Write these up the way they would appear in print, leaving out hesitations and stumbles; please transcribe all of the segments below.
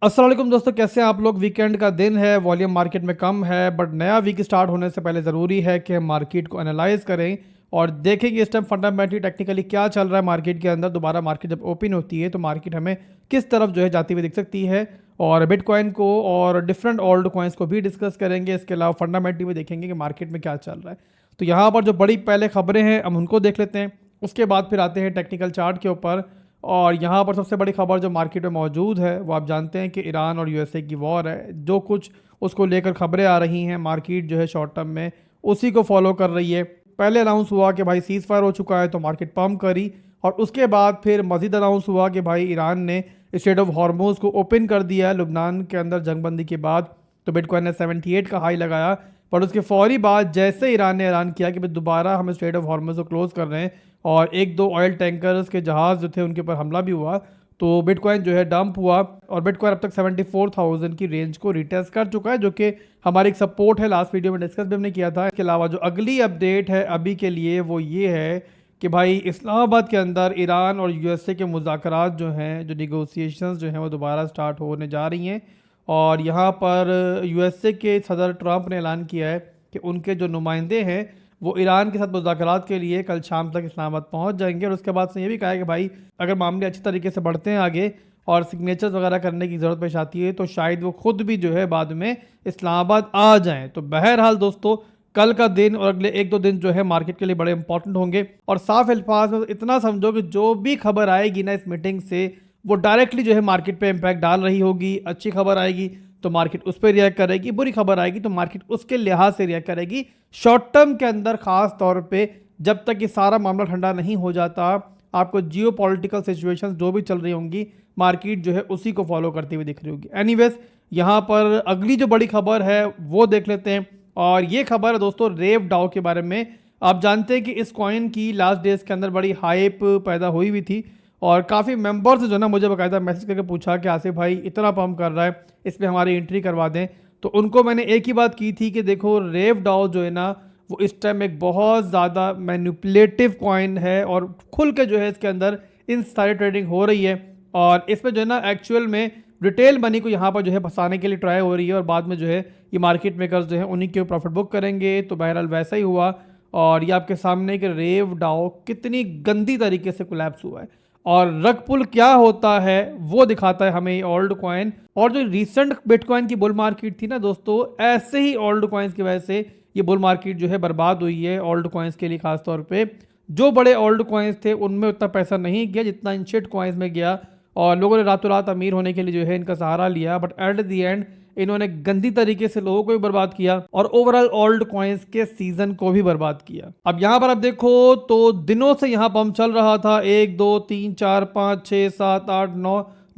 अस्सलाम वालेकुम दोस्तों, कैसे हैं आप लोग। वीकेंड का दिन है, वॉल्यूम मार्केट में कम है, बट नया वीक स्टार्ट होने से पहले ज़रूरी है कि हम मार्केट को एनालाइज करें और देखें कि इस टाइम फंडामेंटली टेक्निकली क्या चल रहा है मार्केट के अंदर। दोबारा मार्केट जब ओपन होती है तो मार्केट हमें किस तरफ जो है जाती हुई दिख सकती है। और बिटकॉइन को और डिफरेंट ओल्ड कॉइन्स को भी डिस्कस करेंगे। इसके अलावा फंडामेंटली भी देखेंगे कि मार्केट में क्या चल रहा है। तो यहाँ पर जो बड़ी पहले खबरें हैं हम उनको देख लेते हैं, उसके बाद फिर आते हैं टेक्निकल चार्ट के ऊपर। और यहाँ पर सबसे बड़ी खबर जो मार्केट में मौजूद है वो आप जानते हैं कि ईरान और यूएसए की वॉर है। जो कुछ उसको लेकर खबरें आ रही हैं, मार्केट जो है शॉर्ट टर्म में उसी को फॉलो कर रही है। पहले अनाउंस हुआ कि भाई सीज फायर हो चुका है तो मार्केट पंप करी, और उसके बाद फिर मजीद अनाउंस हुआ कि भाई ईरान ने स्ट्रेट ऑफ हॉर्मोज को ओपन कर दिया है लुबनान के अंदर जंगबंदी के बाद। तो बिटकॉइन ने 78 का हाई लगाया, पर उसके फौरी बाद जैसे ईरान ने ऐलान किया कि भाई दोबारा हम स्ट्रेट ऑफ हॉर्मोज को क्लोज कर रहे हैं और एक दो ऑयल टैंकर्स के जहाज़ जो थे उनके ऊपर हमला भी हुआ, तो बिटकॉइन जो है डंप हुआ। और बिटकॉइन अब तक 74,000 की रेंज को रिटेस्ट कर चुका है, जो कि हमारी एक सपोर्ट है। लास्ट वीडियो में डिस्कस भी हमने किया था। इसके अलावा जो अगली अपडेट है अभी के लिए वो ये है कि भाई इस्लामाबाद के अंदर ईरान और यूएसए के मुज़ाकरात जो हैं, जो निगोसिएशंस जो हैं वो दोबारा स्टार्ट होने जा रही हैं। और यहाँ पर यूएसए के सदर ट्रंप ने ऐलान किया है कि उनके जो नुमाइंदे हैं वो ईरान के साथ मुज़ाकरात के लिए कल शाम तक इस्लामाबाद पहुंच जाएंगे। और उसके बाद से ये भी कहा है कि भाई अगर मामले अच्छी तरीके से बढ़ते हैं आगे और सिग्नेचर्स वगैरह करने की ज़रूरत पेश आती है तो शायद वो खुद भी जो है बाद में इस्लामाबाद आ जाएं। तो बहरहाल दोस्तों, कल का दिन और अगले एक दो दिन जो है मार्केट के लिए बड़े इंपॉर्टेंट होंगे। और साफ अल्फाज में इतना समझो कि जो भी खबर आएगी ना इस मीटिंग से वो डायरेक्टली जो है मार्केट पे इम्पैक्ट डाल रही होगी। अच्छी खबर आएगी तो मार्केट उस पर रिएक्ट करेगी, बुरी खबर आएगी तो मार्केट उसके लिहाज से रिएक्ट करेगी। शॉर्ट टर्म के अंदर खास तौर पे जब तक ये सारा मामला ठंडा नहीं हो जाता, आपको जियो पॉलिटिकल सिचुएशन जो भी चल रही होंगी मार्केट जो है उसी को फॉलो करती हुई दिख रही होगी। एनीवेज, यहाँ पर अगली जो बड़ी खबर है वो देख लेते हैं। और ये खबर है दोस्तों रेव डाओ के बारे में। आप जानते हैं कि इस कॉइन की लास्ट डेज के अंदर बड़ी हाइप पैदा हुई हुई थी और काफ़ी मेंबर्स जो ना मुझे बाकायदा मैसेज करके पूछा कि आसिफ भाई इतना पंप कर रहा है, इसमें हमारी एंट्री करवा दें। तो उनको मैंने एक ही बात की थी कि देखो रेव डाओ जो है ना वो इस टाइम एक बहुत ज़्यादा मैनिपुलेटिव कॉइन है और खुल के जो है इसके अंदर इन सारी ट्रेडिंग हो रही है। और इसमें जो है ना एक्चुअल में रिटेल मनी को यहाँ पर जो है फंसाने के लिए ट्राई हो रही है और बाद में जो है ये मार्केट मेकर्स जो है उन्हीं के प्रॉफिट बुक करेंगे। तो बहरहाल वैसा ही हुआ। और ये आपके सामने कि रेव डाओ कितनी गंदी तरीके से कोलैप्स हुआ है और रग पुल क्या होता है वो दिखाता है हमें ये ओल्ड कॉइन। और जो रिसेंट बिटकॉइन की बुल मार्केट थी ना दोस्तों, ऐसे ही ओल्ड कॉइन्स की वजह से ये बुल मार्केट जो है बर्बाद हुई है ओल्ड कॉइन्स के लिए। खास तौर पे जो बड़े ओल्ड कॉइन्स थे उनमें उतना पैसा नहीं गया जितना इन शिट कॉइन्स में गया और लोगों ने रातों रात अमीर होने के लिए जो है इनका सहारा लिया। बट एट द एंड इन्होंने गंदी तरीके से लोगों को भी बर्बाद किया और ओवरऑल ओल्ड कॉइन्स के सीजन को भी बर्बाद किया। अब यहाँ पर आप देखो तो दिनों से यहाँ पंप चल रहा था, 1 2 3 4 5 6 7 8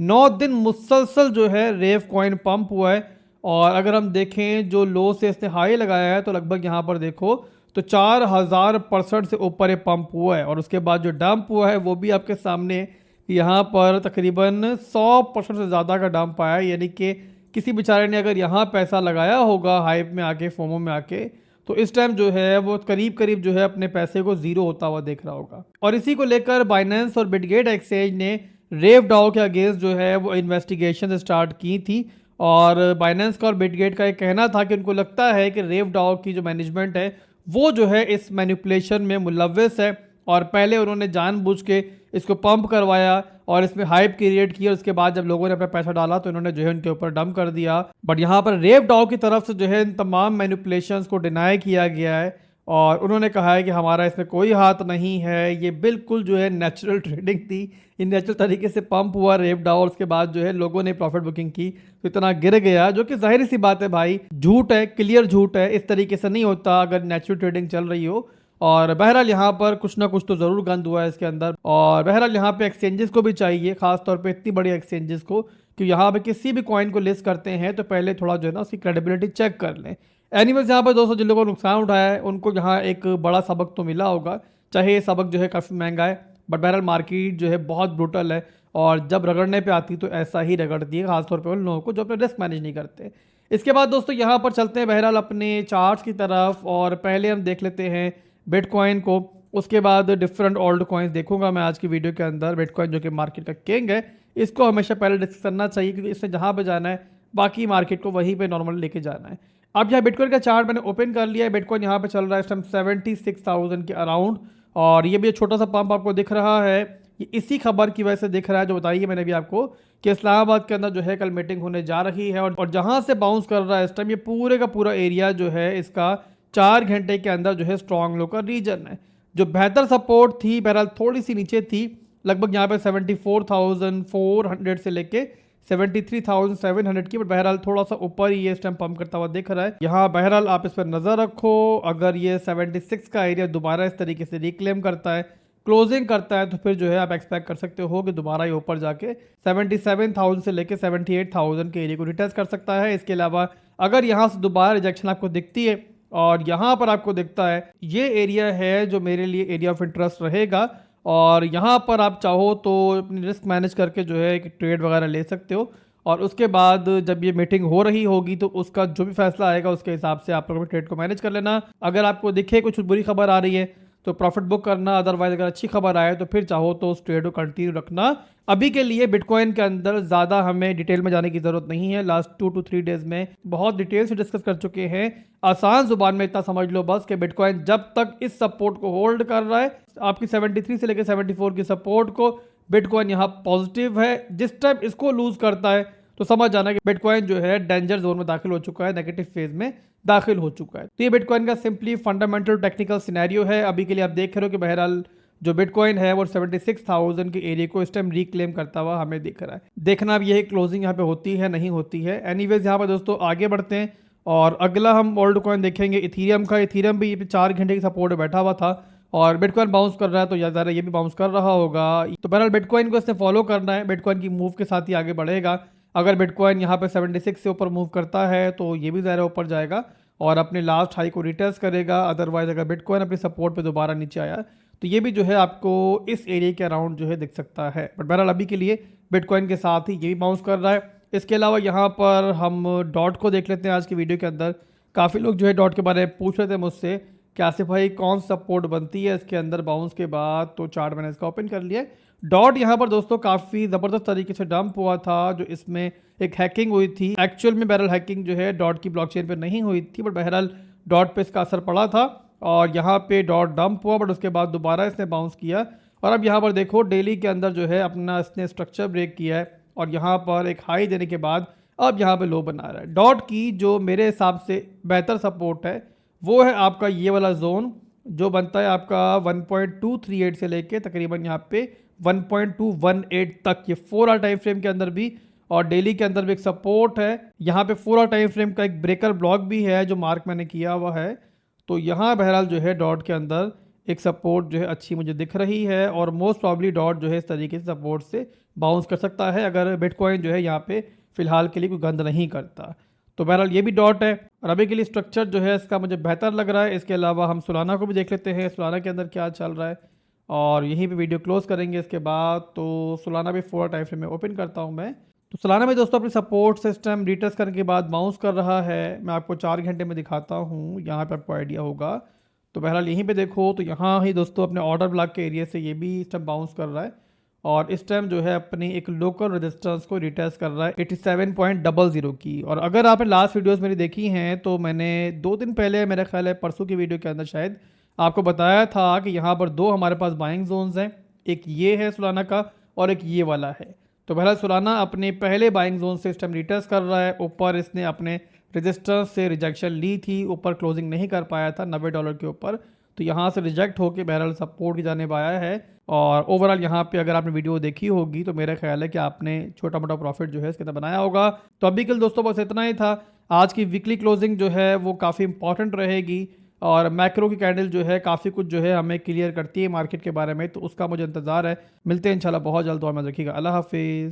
9 दिन मुसलसल जो है रेव कॉइन पंप हुआ है। और अगर हम देखें जो लो से इसने हाई लगाया है तो लगभग यहाँ पर देखो तो 4000% से ऊपर ये पंप हुआ है। और उसके बाद जो डंप हुआ है वो भी आपके सामने यहाँ पर तकरीबन 100% से ज़्यादा का डंप आया है। यानी कि किसी बेचारे ने अगर यहाँ पैसा लगाया होगा हाइप में आके, फोमो में आके, तो इस टाइम जो है वो करीब करीब जो है अपने पैसे को जीरो होता हुआ देख रहा होगा। और इसी को लेकर बाइनेंस और बिटगेट एक्सचेंज ने रेव डाओ के अगेंस्ट जो है वो इन्वेस्टिगेशन स्टार्ट की थी। और बाइनेंस का और बिटगेट का एक कहना था कि उनको लगता है कि रेव डाओ की जो मैनेजमेंट है वो जो है इस मैनिपुलेशन में मुलव्वस है और पहले उन्होंने जानबूझ के इसको पंप करवाया और इसमें हाइप क्रिएट की और उसके बाद जब लोगों ने अपना पैसा डाला तो इन्होंने जो है उनके ऊपर डंप कर दिया। बट यहाँ पर रेव डाओ की तरफ से जो है इन तमाम मैनिपुलेशंस को डिनाई किया गया है और उन्होंने कहा है कि हमारा इसमें कोई हाथ नहीं है, ये बिल्कुल जो है नेचुरल ट्रेडिंग थी, इन नेचुरल तरीके से पंप हुआ रेव डाओ और उसके बाद जो है लोगों ने प्रॉफिट बुकिंग की तो इतना गिर गया, जो कि जाहिर सी बात है भाई झूठ है, क्लियर झूठ है। इस तरीके से नहीं होता अगर नेचुरल ट्रेडिंग चल रही हो। और बहरहाल यहाँ पर कुछ ना कुछ तो ज़रूर गंद हुआ है इसके अंदर। और बहरहाल यहाँ पे एक्सचेंजेस को भी चाहिए, खास तौर पे इतनी बड़ी एक्सचेंजेस को, कि यहाँ पे किसी भी कॉइन को लिस्ट करते हैं तो पहले थोड़ा जो है ना उसकी क्रेडिबिलिटी चेक कर लें। एनीवेज, यहाँ पर दोस्तों जिन लोगों को नुकसान उठाया है उनको यहाँ एक बड़ा सबक तो मिला होगा, चाहे ये सबक जो है काफ़ी महंगा है। बट बहरहाल मार्केट जो है बहुत ब्रूटल है और जब रगड़ने पे आती तो ऐसा ही रगड़ती है, खासतौर पे उन लोगों को जो अपने रिस्क मैनेज नहीं करते। इसके बाद दोस्तों यहाँ पर चलते हैं बहरहाल अपने चार्ट्स की तरफ और पहले हम देख लेते हैं बिटकॉइन को, उसके बाद डिफरेंट ओल्ड कॉइन्स देखूंगा मैं आज की वीडियो के अंदर। बिटकॉइन जो कि मार्केट का किंग है इसको हमेशा पहले डिस्कस करना चाहिए, क्योंकि इससे जहाँ पे जाना है बाकी मार्केट को वहीं पे नॉर्मल लेके जाना है। अब यहाँ बिटकॉइन का चार्ट मैंने ओपन कर लिया है। बिटकॉइन यहाँ पे चल रहा है इस टाइम 76,000 के अराउंड, और ये भी एक छोटा सा पंप आपको दिख रहा है। ये इसी खबर की वजह से दिख रहा है जो बताई है मैंने भी आपको, कि इस्लामाबाद के अंदर जो है कल मीटिंग होने जा रही है, और जहां से बाउंस कर रहा है इस टाइम ये पूरे का पूरा एरिया जो है इसका 4 घंटे के अंदर जो है स्ट्रॉन्ग लो का रीजन है। जो बेहतर सपोर्ट थी बहरहाल थोड़ी सी नीचे थी, लगभग यहाँ पे 74,400 से लेके 73,700 की, बट बहरहाल थोड़ा सा ऊपर ही ये इस टाइम पंप करता हुआ दिख रहा है। यहाँ बहरहाल आप इस पर नजर रखो, अगर ये 76 का एरिया दोबारा इस तरीके से रिक्लेम करता है, क्लोजिंग करता है, तो फिर जो है आप एक्सपेक्ट कर सकते हो कि दोबारा ये ऊपर जाके 77,000 से लेके 78,000 के एरिया को रिटेस्ट कर सकता है। इसके अलावा अगर यहाँ से दोबारा रिजेक्शन आपको दिखती है और यहाँ पर आपको दिखता है, ये एरिया है जो मेरे लिए एरिया ऑफ इंटरेस्ट रहेगा, और यहाँ पर आप चाहो तो अपनी रिस्क मैनेज करके जो है एक ट्रेड वगैरह ले सकते हो, और उसके बाद जब ये मीटिंग हो रही होगी तो उसका जो भी फैसला आएगा उसके हिसाब से आप लोग ट्रेड को मैनेज कर लेना। अगर आपको दिखे कुछ बुरी खबर आ रही है तो प्रॉफिट बुक करना, अदरवाइज अगर अच्छी खबर आए तो फिर चाहो तो उस ट्रेड को कंटिन्यू रखना। अभी के लिए बिटकॉइन के अंदर ज़्यादा हमें डिटेल में जाने की ज़रूरत नहीं है। लास्ट 2 to 3 डेज में बहुत डिटेल से डिस्कस कर चुके हैं। आसान जुबान में इतना समझ लो बस कि बिटकॉइन जब तक इस सपोर्ट को होल्ड कर रहा है, आपकी 73 से लेकर 74 की सपोर्ट को, बिटकॉइन यहाँ पॉजिटिव है। जिस टाइम इसको लूज करता है तो समझ जाना कि बिटकॉइन जो है डेंजर जोन में दाखिल हो चुका है, नेगेटिव फेज में दाखिल हो चुका है। तो ये बिटकॉइन का सिंपली फंडामेंटल टेक्निकल सिनेरियो है। अभी के लिए आप देख रहे हो कि बहरहाल जो बिटकॉइन है वो 76,000 के एरिया को इस टाइम रिक्लेम करता हुआ हमें दिख रहा है। देखना अब ये क्लोजिंग यहाँ पे होती है नहीं होती है। एनीवेज यहाँ पर दोस्तों आगे बढ़ते हैं, और अगला हम ओल्ड कॉइन देखेंगे इथीरियम का। इथीरियम भी 4 घंटे की सपोर्ट में बैठा हुआ था, और बिटकॉइन बाउंस कर रहा है तो ज़्यादा ये भी बाउंस कर रहा होगा। तो बहरहाल बिटकॉइन को इसने फॉलो करना है, बिटकॉइन की मूव के साथ ही आगे बढ़ेगा। अगर बिटकॉइन यहाँ पे 76 से ऊपर मूव करता है तो ये भी ज़्यादा ऊपर जाएगा और अपने लास्ट हाई को रिटेस्ट करेगा। अदरवाइज अगर बिटकॉइन अपनी सपोर्ट पे दोबारा नीचे आया तो ये भी जो है आपको इस एरिया के अराउंड जो है दिख सकता है। बट बहरहाल अभी के लिए बिटकॉइन के साथ ही ये भी बाउंस कर रहा है। इसके अलावा यहाँ पर हम डॉट को देख लेते हैं। आज की वीडियो के अंदर काफ़ी लोग जो है डॉट के बारे में पूछ रहे थे मुझसे कि आसिफ भाई कौन सपोर्ट बनती है इसके अंदर बाउंस के बाद, तो चार्ट मैंने इसका ओपन कर लिया है। डॉट यहाँ पर दोस्तों काफ़ी ज़बरदस्त तरीके से डंप हुआ था, जो इसमें एक हैकिंग हुई थी। एक्चुअल में बहरहाल हैकिंग जो है डॉट की ब्लॉकचेन पे नहीं हुई थी, बट बहरहाल डॉट पे इसका असर पड़ा था और यहाँ पे डॉट डंप हुआ, बट उसके बाद दोबारा इसने बाउंस किया। और अब यहाँ पर देखो डेली के अंदर जो है अपना इसने स्ट्रक्चर ब्रेक किया है, और यहाँ पर एक हाई देने के बाद अब यहाँ पे लो बना रहा है। डॉट की जो मेरे हिसाब से बेहतर सपोर्ट है वो है आपका ये वाला जोन, जो बनता है आपका 1.238 से लेके तकरीबन यहाँ पे 1.218 तक। ये 4 आवर टाइम फ्रेम के अंदर भी और डेली के अंदर भी एक सपोर्ट है। यहाँ पे 4 आवर टाइम फ्रेम का एक ब्रेकर ब्लॉक भी है जो मार्क मैंने किया हुआ है। तो यहाँ बहरहाल जो है डॉट के अंदर एक सपोर्ट जो है अच्छी मुझे दिख रही है, और मोस्ट प्रॉब्ली डॉट जो है इस तरीके से सपोर्ट से बाउंस कर सकता है अगर बिटकॉइन जो है यहाँ पे फिलहाल के लिए कोई गंद नहीं करता। तो बहरहाल ये भी डॉट है, और अभी के लिए स्ट्रक्चर जो है इसका मुझे बेहतर लग रहा है। इसके अलावा हम सोलाना को भी देख लेते हैं, सोलाना के अंदर क्या चल रहा है, और यहीं पे वीडियो क्लोज करेंगे इसके बाद। तो सोलाना भी 4 टाइम फ्रेम में ओपन करता हूँ मैं। तो सोलाना में दोस्तों अपनी सपोर्ट सिस्टम रिटेस्ट करने के बाद बाउंस कर रहा है। मैं आपको 4 घंटे में दिखाता हूँ, यहाँ पे आपको आइडिया होगा। तो बहरहाल यहीं पे देखो तो यहाँ ही दोस्तों अपने ऑर्डर ब्लॉक के एरिया से ये भी इस टाइम बाउंस कर रहा है, और इस टाइम जो है अपनी एक लोकल रेजिस्टेंस को रिटेस्ट कर रहा है 87.00 की। और अगर आपने लास्ट वीडियोस मेरी देखी हैं तो मैंने 2 दिन पहले, मेरा ख्याल है परसों की वीडियो के अंदर शायद, आपको बताया था कि यहाँ पर 2 हमारे पास बाइंग जोन्स हैं, एक ये है सोलाना का और एक ये वाला है। तो बहरहाल सोलाना अपने पहले बाइंग जोन से इस टाइम रिटेस्ट कर रहा है। ऊपर इसने अपने रेजिस्टेंस से रिजेक्शन ली थी, ऊपर क्लोजिंग नहीं कर पाया था $90 के ऊपर, तो यहाँ से रिजेक्ट होकर बहरहाल सपोर्ट की जाने आया है। और ओवरऑल यहाँ पे अगर आपने वीडियो देखी होगी तो मेरा ख्याल है कि आपने छोटा मोटा प्रॉफिट जो है इसके अंदर बनाया होगा। तो अभी कल दोस्तों बस इतना ही था। आज की वीकली क्लोजिंग जो है वो काफ़ी इंपॉर्टेंट रहेगी, और मैक्रो की कैंडल जो है काफ़ी कुछ जो है हमें क्लियर करती है मार्केट के बारे में, तो उसका मुझे इंतज़ार है। मिलते हैं इंशाल्लाह बहुत जल्द, और मत रखिएगा। अल्लाह हाफिज़।